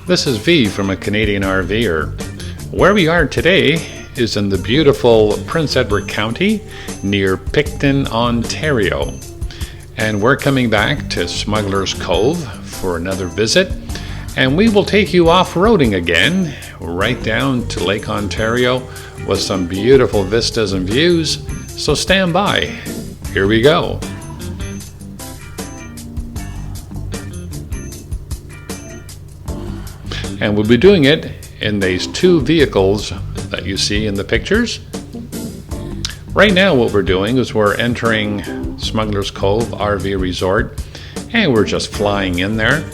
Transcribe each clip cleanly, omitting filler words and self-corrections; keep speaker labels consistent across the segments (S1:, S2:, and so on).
S1: This is V from a Canadian RVer. Where we are today is in the beautiful Prince Edward County near Picton, Ontario. And we're coming back to Smugglers Cove for another visit. And we will take you off-roading again, right down to Lake Ontario with some beautiful vistas and views. So stand by. Here we go. And we'll be doing it in these two vehicles that you see in the pictures. Right now what we're doing is we're entering Smugglers Cove RV Resort, and we're just flying in there.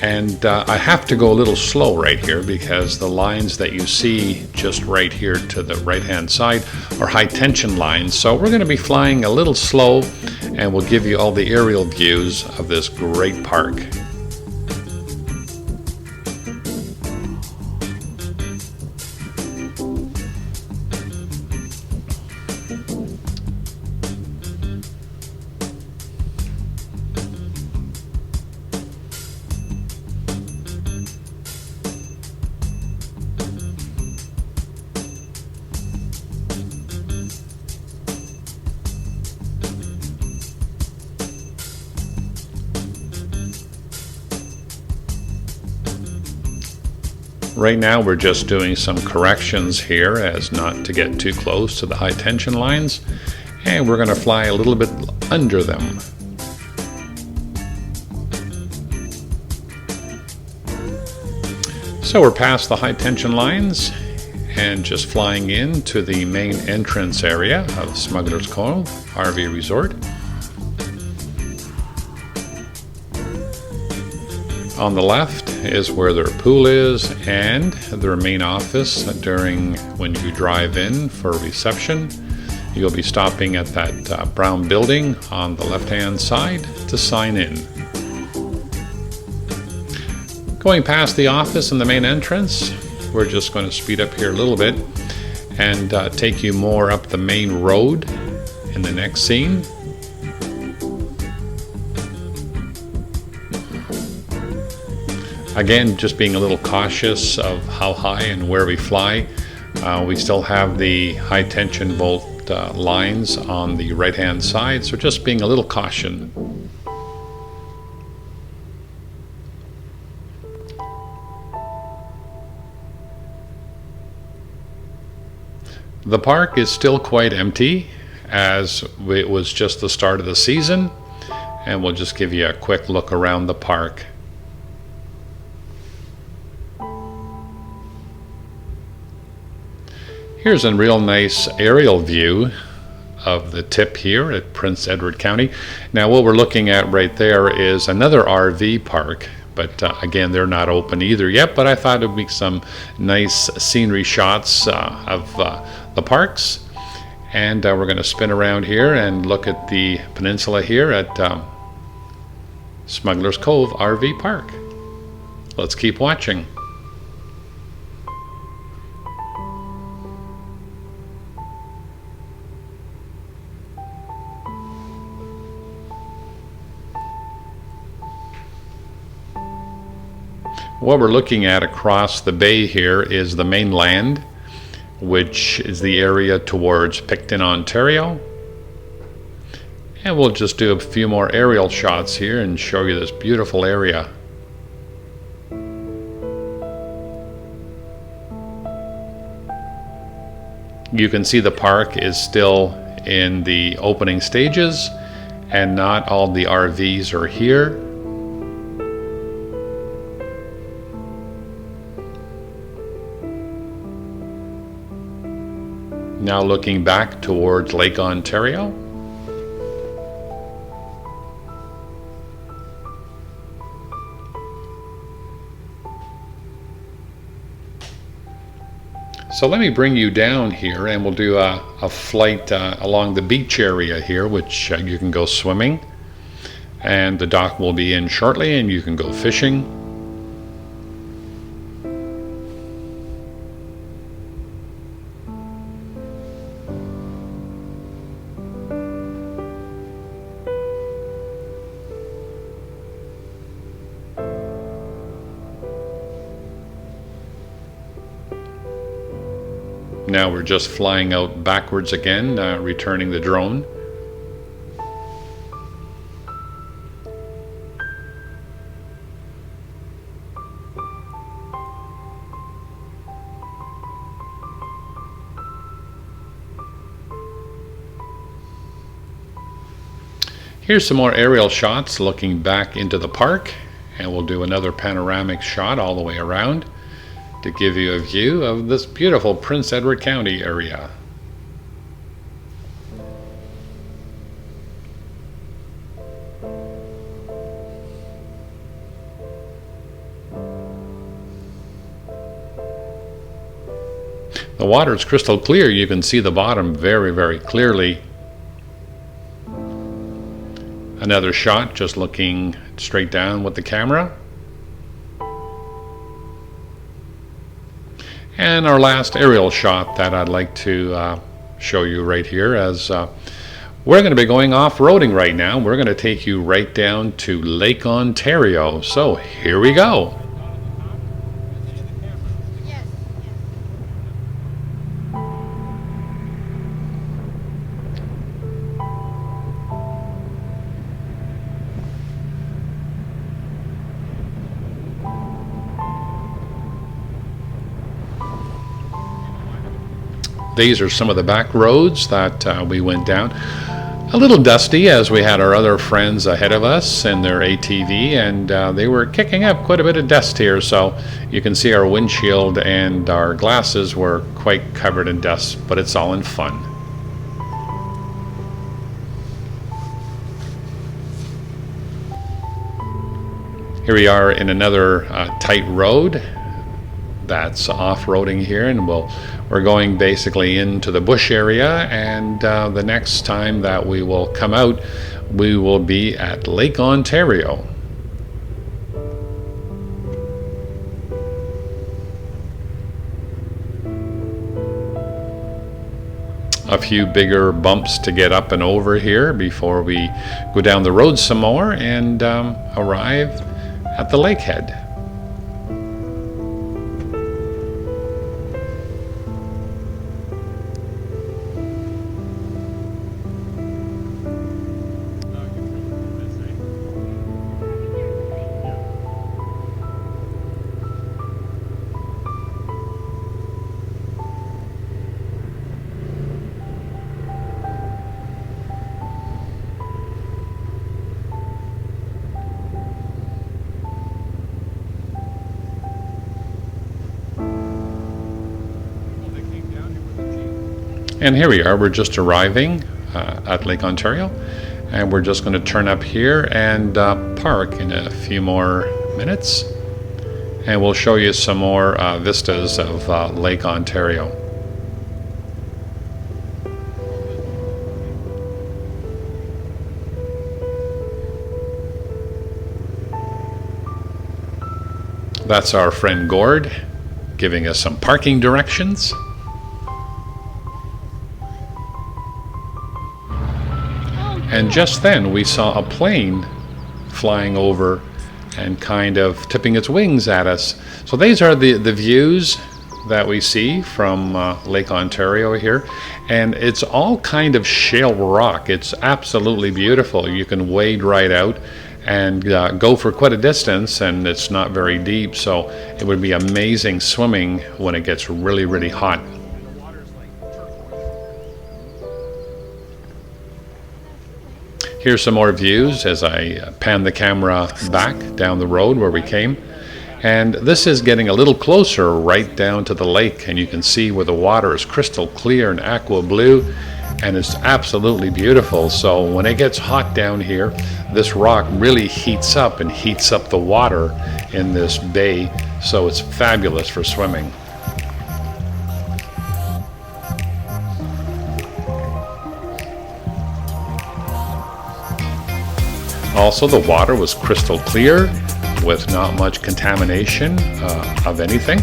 S1: And I have to go a little slow right here because the lines that you see just right here to the right hand side are high tension lines. So we're going to be flying a little slow, and we'll give you all the aerial views of this great park. Right now we're just doing some corrections here as not to get too close to the high tension lines, and we're going to fly a little bit under them. So we're past the high tension lines and just flying into the main entrance area of Smugglers Cove RV Resort. On the left is where their pool is and their main office during when you drive in for reception. You'll be stopping at that brown building on the left-hand side to sign in. Going past the office and the main entrance, we're just going to speed up here a little bit and take you more up the main road in the next scene. Again, just being a little cautious of how high and where we fly. We still have the high tension volt lines on the right hand side, so just being a little caution. The park is still quite empty as it was just the start of the season, and we'll just give you a quick look around the park. Here's a real nice aerial view of the tip here at Prince Edward County. Now what we're looking at right there is another RV park, but again they're not open either yet, but I thought it would be some nice scenery shots of the parks. And we're going to spin around here and look at the peninsula here at Smugglers Cove RV Park. Let's keep watching. What we're looking at across the bay here is the mainland, which is the area towards Picton, Ontario. And we'll just do a few more aerial shots here and show you this beautiful area. You can see the park is still in the opening stages and not all the RVs are here. Now looking back towards Lake Ontario. So let me bring you down here and we'll do a flight along the beach area here, which you can go swimming. And the dock will be in shortly and you can go fishing. Now we're just flying out backwards again, returning the drone. Here's some more aerial shots looking back into the park, and we'll do another panoramic shot all the way around to give you a view of this beautiful Prince Edward County area. The water is crystal clear. You can see the bottom very, very clearly. Another shot just looking straight down with the camera. And our last aerial shot that I'd like to show you right here, as we're going to be going off-roading right now. We're going to take you right down to Lake Ontario. So here we go. These are some of the back roads that we went down. A little dusty, as we had our other friends ahead of us in their ATV, and they were kicking up quite a bit of dust here, so you can see our windshield and our glasses were quite covered in dust, but it's all in fun. Here we are in another tight road that's off-roading here, and we're going basically into the bush area, and the next time that we will come out, we will be at Lake Ontario. A few bigger bumps to get up and over here before we go down the road some more and arrive at the lakehead. And here we are, we're just arriving at Lake Ontario, and we're just going to turn up here and park in a few more minutes, and we'll show you some more vistas of Lake Ontario. That's our friend Gord giving us some parking directions. And just then we saw a plane flying over and kind of tipping its wings at us. So these are the views that we see from Lake Ontario here. And it's all kind of shale rock. It's absolutely beautiful. You can wade right out and go for quite a distance, and it's not very deep. So it would be amazing swimming when it gets really, really hot. Here's some more views as I pan the camera back down the road where we came. And this is getting a little closer right down to the lake, and you can see where the water is crystal clear and aqua blue, and it's absolutely beautiful. So when it gets hot down here, this rock really heats up and heats up the water in this bay, so it's fabulous for swimming. Also, the water was crystal clear with not much contamination of anything.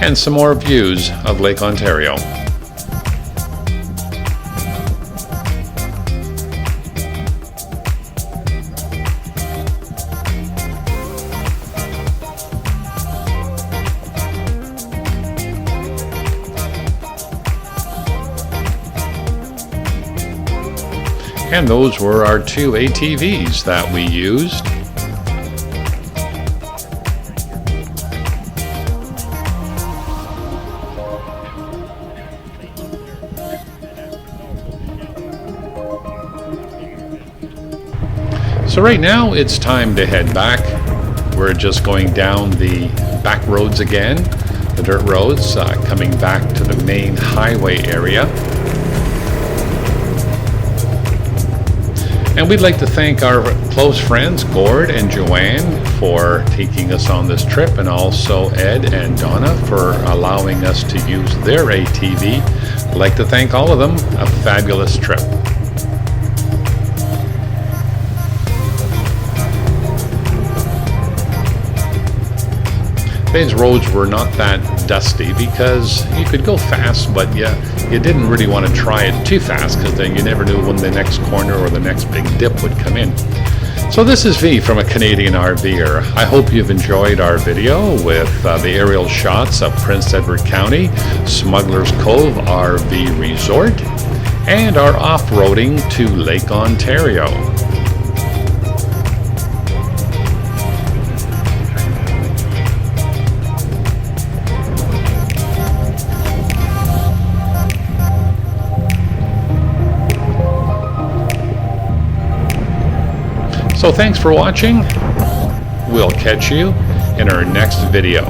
S1: And some more views of Lake Ontario. And those were our two ATVs that we used. So right now it's time to head back. We're just going down the back roads again, the dirt roads, coming back to the main highway area. And we'd like to thank our close friends Gord and Joanne for taking us on this trip, and also Ed and Donna for allowing us to use their ATV. I'd like to thank all of them. A fabulous trip. Today's roads were not that dusty because you could go fast, but you didn't really want to try it too fast because then you never knew when the next corner or the next big dip would come in. So this is V from A Canadian RVer. I hope you've enjoyed our video with the aerial shots of Prince Edward County, Smugglers Cove RV Resort, and our off-roading to Lake Ontario. So thanks for watching. We'll catch you in our next video.